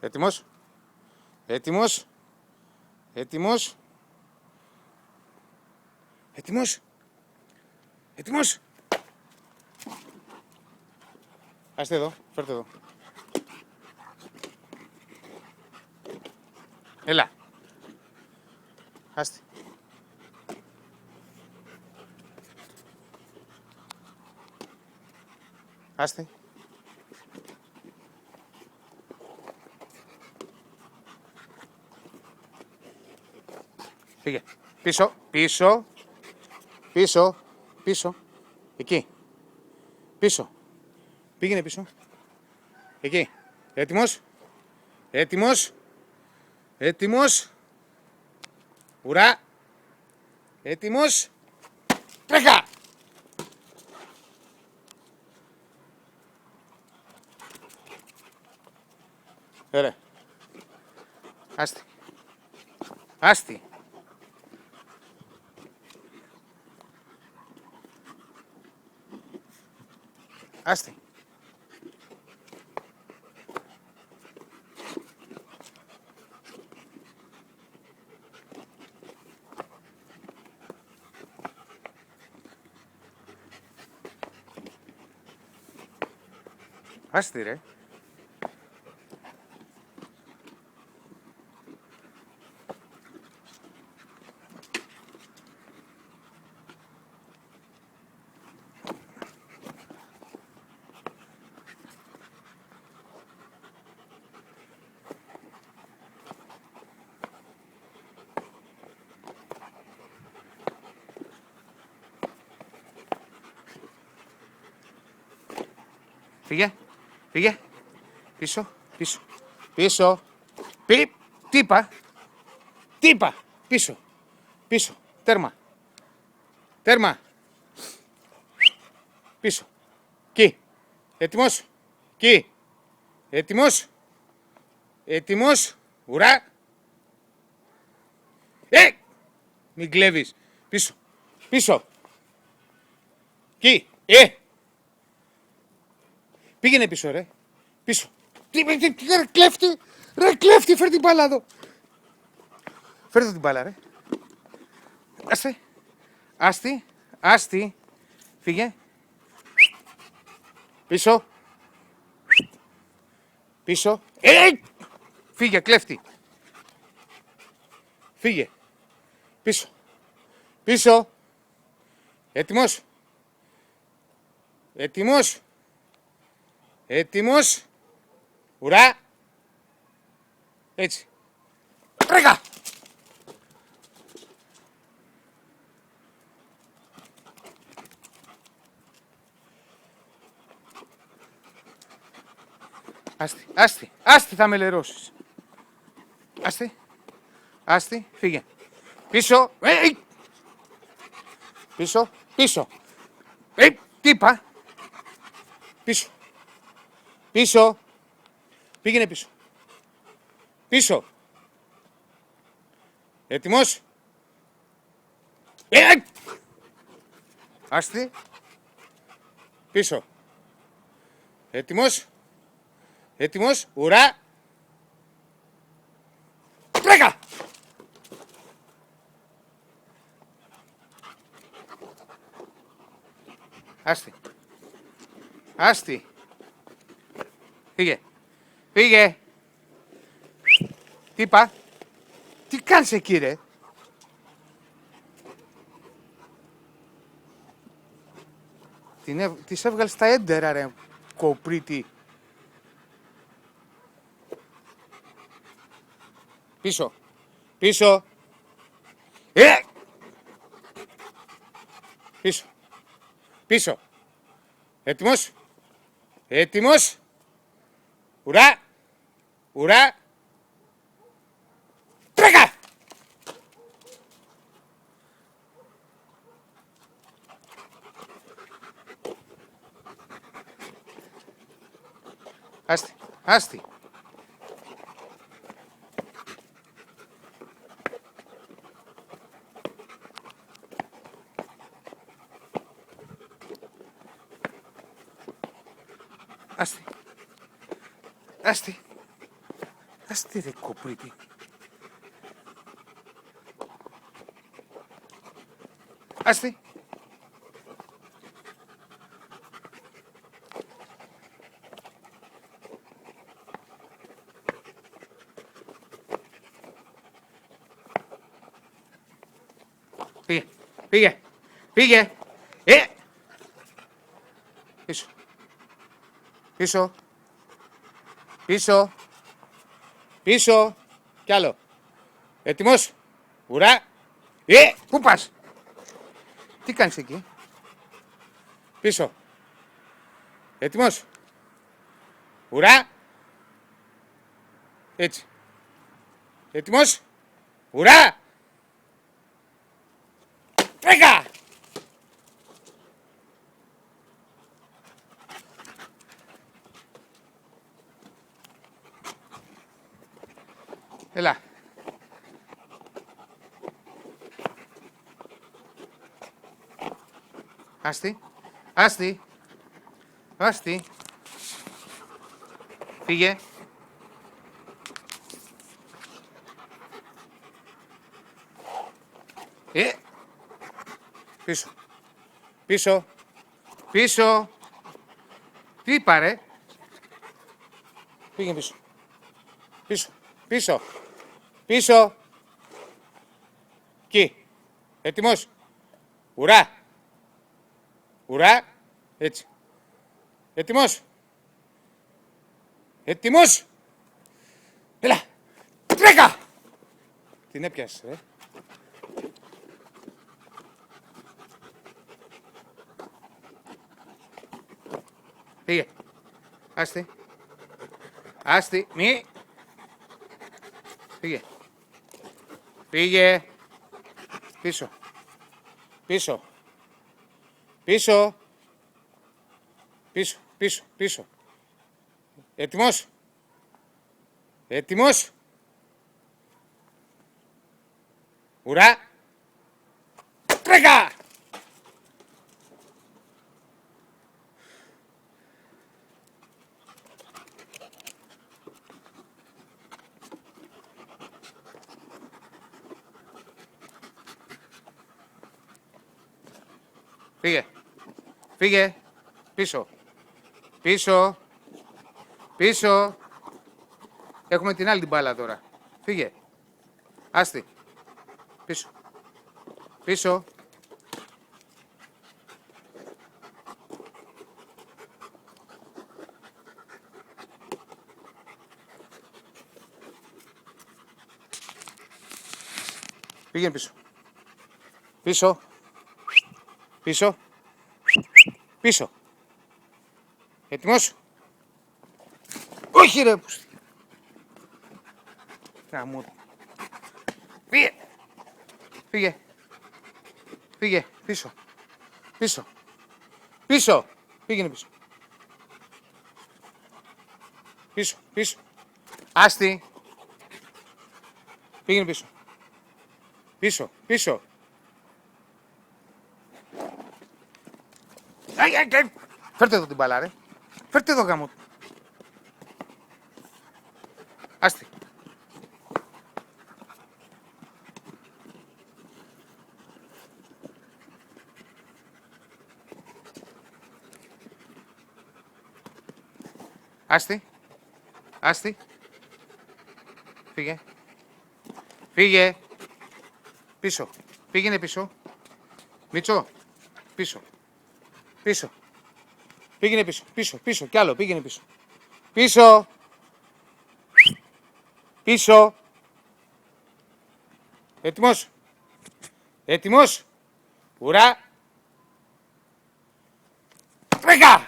Έτοιμος. Έτοιμος. Έτοιμος. Έτοιμος. Έτοιμος. Άστε εδώ. Φέρτε εδώ. Έλα. Άστε. Άστε. Φύγε. Πίσω, πίσω, πίσω, πίσω. Εκεί. Πίσω. Πήγαινε πίσω. Εκεί. Έτοιμος. Έτοιμος. Έτοιμος. Ουρά. Έτοιμος. Τρέχα. Ωραία. Άστη. Άστη. Άστη. Άστη ρε. Φύγε. Φύγε. Πίσω. Πίσω. Πίσω. Τι είπα. Τι είπα. Πίσω. Πίσω. Τέρμα. Τέρμα. Πίσω. Κι. Έτοιμος. Κι. Έτοιμος. Έτοιμος. Ουρά. Μην κλέβεις. Πίσω. Πίσω. Κι. Πήγαινε πίσω ρε. Πίσω. Ρε κλέφτη. Ρε κλέφτη. Φέρ την μπάλα εδώ. Φέρτε την μπάλα ρε. Άστε. Άστη. Άστη. Φύγε. Πίσω. Πίσω. Φύγε κλέφτη. Φύγε. Πίσω. Πίσω. Έτοιμος. Έτοιμος. Έτοιμος. Ουρά. Έτσι. Τρέκα. Άστη, άστη, άστη θα με λερώσεις. Άστη, άστη, φύγε. Πίσω, πίσω, πίσω. Τι είπα. Πίσω. Πίσω. Πήγαινε πίσω. Πίσω. Έτοιμος. Άστη. Πίσω. Έτοιμος. Έτοιμος. Ουρά. Τρέκα. Άστη. Άστη. Φύγε. Φύγε. Τι είπα. Τι κάνεις εκεί ρε. Της έβγαλες τα έντερα ρε. Κοπρίτη. Πίσω. Πίσω. Πίσω. Πίσω. Έτοιμος. Έτοιμος. Ουρά. Ουρά. Τρέκα. Άστη. Άστη. Άστη. Άστη. Άστη ρε κοπρίτη. Άστη. Πήγε, πήγε, πήγε. Πίσω. Πίσω. Πίσω. Πίσω. Κι άλλο. Έτοιμος. Ουρά. Πού πας. Τι κάνεις εκεί. Πίσω. Έτοιμος. Ουρά. Έτσι. Έτοιμος. Ουρά. Τρέκα. Έλα. Άστη. Άστη. Άστη. Φύγε. Πίσω. Πίσω. Πίσω. Τι είπα ρε. Πήγαινε πίσω. Πίσω. Πίσω. Πίσω. Εκεί. Έτοιμος. Ουρά. Ουρά. Έτσι. Έτοιμος. Έτοιμος. Έλα. Τρέκα. Την έπιασες ρε. Φύγε. Άστη. Άστη. Μη. Φύγε. Φύγε. Πίσω. Πίσω. Πίσω. Πίσω. Πίσω. Πίσω. Έτοιμος. Έτοιμος. Ουρά. Τρέκα. Φύγε. Φύγε. Πίσω. Πίσω. Πίσω. Έχουμε την άλλη την μπάλα τώρα. Φύγε. Άστη. Πίσω. Πίσω. Πήγαινε πίσω. Πίσω. Πίσω. Πίσω. Έτοιμος. Όχι ρε. Καμού. Φύγε. Φύγε. Φύγε. Πίσω. Πίσω. Πίσω. Πήγαινε πίσω. Πίσω. Πίσω. Άστη. Πήγαινε πίσω. Πίσω. Πίσω. Φέρτε εδώ την μπάλα ρε. Φέρτε εδώ γάμο. Άστη. Άστη. Άστη. Φύγε. Φύγε. Πίσω. Πήγαινε πίσω. Μίτσο. Πίσω. Πίσω. Πήγαινε πίσω. Πίσω. Πίσω. Κι άλλο. Πήγαινε πίσω. Πίσω. Πίσω. Έτοιμος. Έτοιμος. Ουρά. Τρέκα.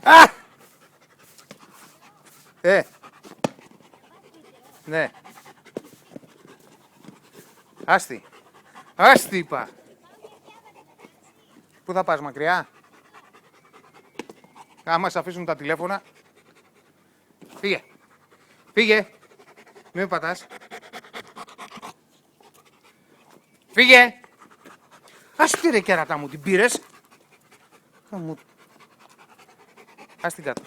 Α! Ναι. Άστη. Άστη είπα. Πού θα πας, μακριά? Άμα σε αφήσουν τα τηλέφωνα. Φύγε. Φύγε. Μην με πατάς. Φύγε. Άστη ρε κέρατα μου, την πήρες. Χαμού. Ας την κάτω.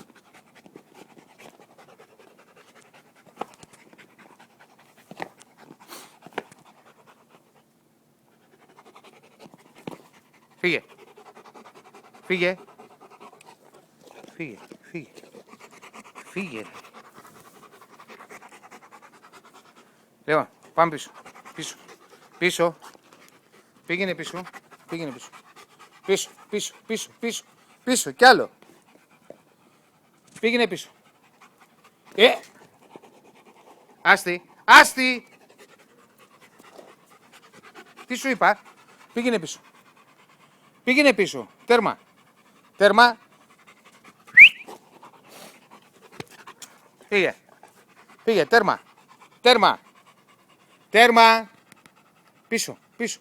Φύγε. Φύγε. Φύγε. Φύγε. Φύγε. Λοιπόν, πάμε πίσω. Πίσω. Πίσω. Πήγαινε πίσω. Πήγαινε πίσω. Πίσω. Πίσω. Πίσω. Πίσω. Πίσω. Κι άλλο. Πήγαινε πίσω. Άστη. Άστη. Τι σου είπα. Πήγαινε πίσω. Πήγαινε πίσω. Τέρμα. Τέρμα. Πήγε. Πήγε. Τέρμα. Τέρμα. Τέρμα. Πίσω. Πίσω.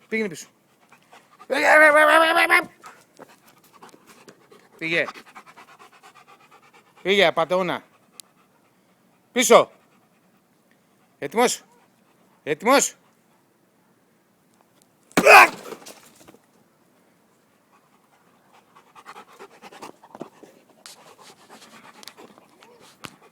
Πήγαινε πίσω. Πήγε. Πήγε. Απατεώνα. Πίσω. Έτοιμος. Έτοιμος.